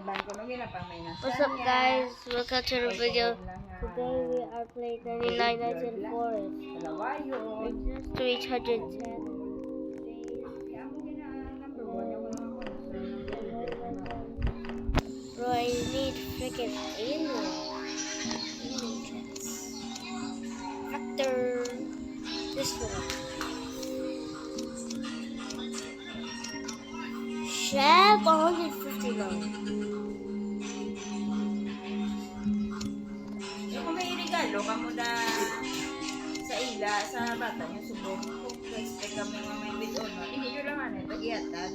What's up, guys? Welcome to the video. Today we are playing 99 Nights in the Forest. We just reached 110. Bro, I need freaking alien. Factor this one. Chef 159. Kung may regalo ka mo na sa ila, sa bata niya subok, kung expect ka mo may with honor, hindi nyo lang ano, tag-iatan.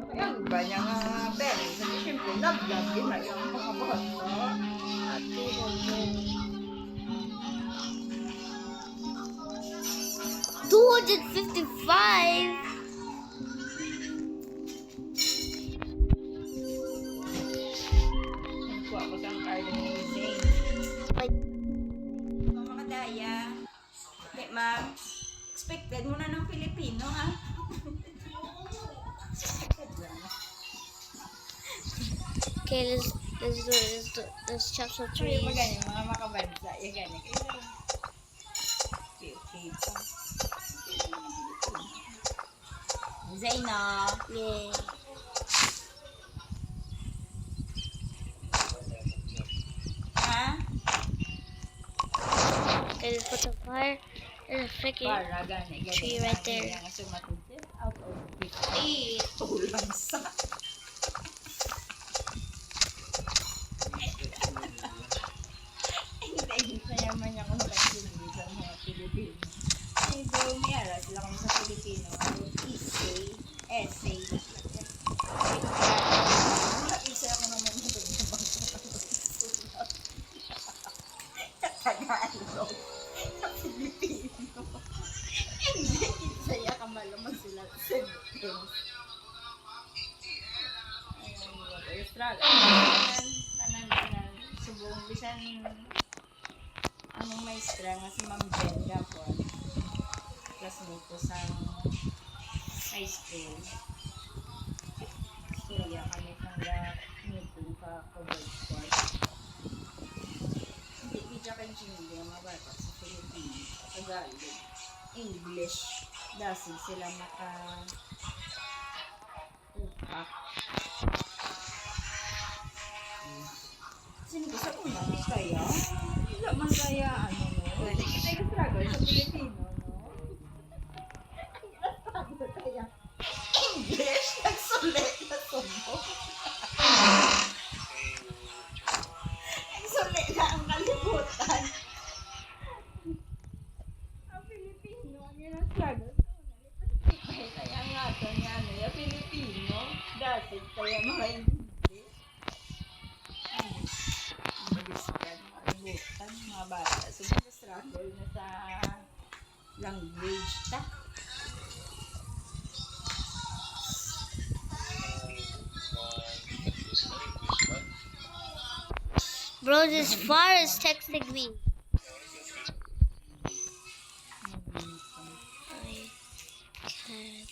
Kaya ang iba niya nga parents, kasi syempre, love din na yung mga bata. Happy birthday. 255. Kuha ko sa card ni Zane. Mga daya, hindi ma'am, expected mo na ng Pilipino ha? Okay, let's chop some trees. Yung ganyan, mga makabansa, yung ganyan. Okay pa. Zayna. Yay. Ha? Okay, let's put some fire. There's a freaking Para, ganyan. tree right there. Ganyan, sumatid. Out of 50. Tulang sa. Hindi naman niya kung saan sila sa mga Pilipino. Ay, daw mayara sila kami sa Pilipino. Essay. Isa ako naman na doon sa bangsa. Tagalog. Sa Pilipino. Hindi, saya ka malaman sila sa sentence. Ayun, struggle. Tanan, subong bisan among maestra nga si Ma'am Jen Gapon, classmate ko sa high school. Storya kami kang meeting ka covered court. Hindi ka kayo sinili ang mga bata sa Philippines, sa Tagalog, English, dahil sila upak. Sino ko sa unang kaya? Wala man kaya ano no? Kita yung struggle sa Pilipino no? Struggle kaya English? Nagsulit na sumo. Nagsulit na ang kalibutan. Ang Pilipino, ang yun ang struggle. Kaya nga ito niya ano yung Pilipino. Dati kaya mga bukan mga bata. So, struggle na sa language. Bro, this fire is texting me. I can't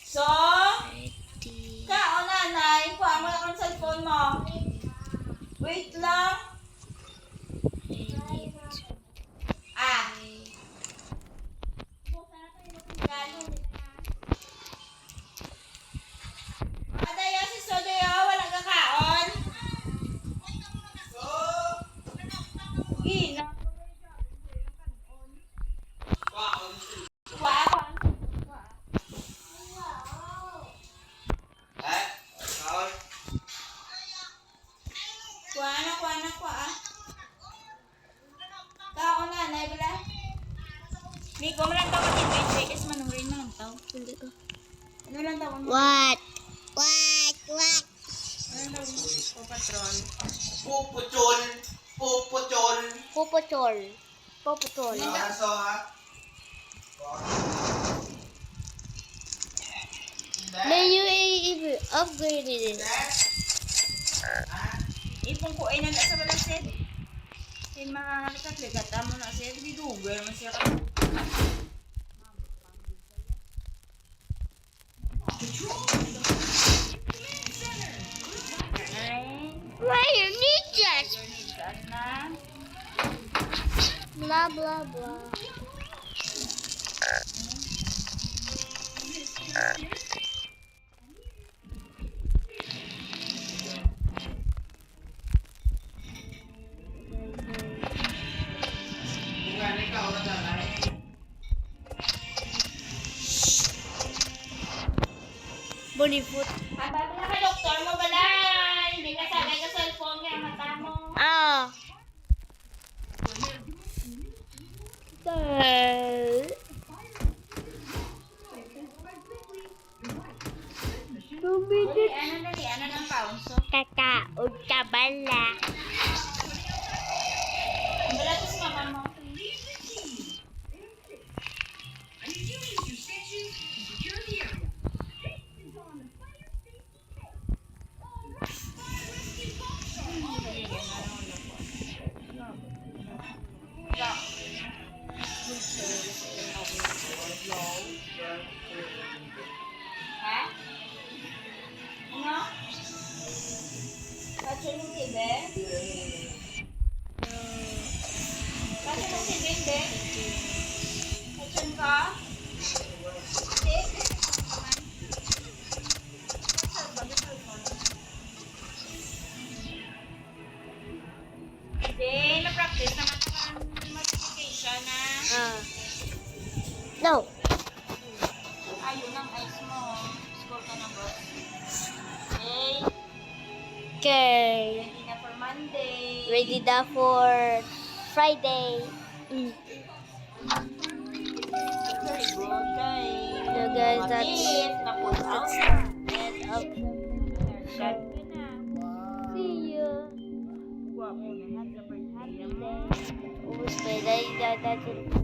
So, ready. kao nanay, kuha mo lang ang cellphone mo. Wait lang. I need to Ah. play. Adayo si Sodayo, wala ka kaon. Gina. Kuha ako. Kuha na. Kaon nanay, bala. Miko, malang tawag yung page. Kasi manurin mo lang tawag. Hindi ko. Ano lang tawag mo? What? Ano tawag mo? O patrol. Popotol. Man, you ain't even upgraded it. Ipong ko ay nanda sa balasid. Sin mga likat-likat mo na siya. Bidugay mo siya ka. Mama, pangit ha? Blah, blah, blah. Bonifut. Ay, bago na ka, doktor mo balay. Hindi ka sagay ka cellphone kaya mata mo. Ah. Uy, ano ng paunso? Kakaon ka bala. Ang balatos mama mo. Ha? Ano? Kacun mo si Ben? Kacun mo si Ben, Ben? Kacun ka? Ben, na-practice naman ang multiplication na. No. Ayun ang ice mo. Score ka na, boss. Okay. Okay. Ready na for Monday. Ready na for Friday. Very good, guys. So guys, that's Na-put out that's na. end of the Shot ka na. Wow. See you. Guwapo na. Happy birthday. Happy day. Almost by day. That's it.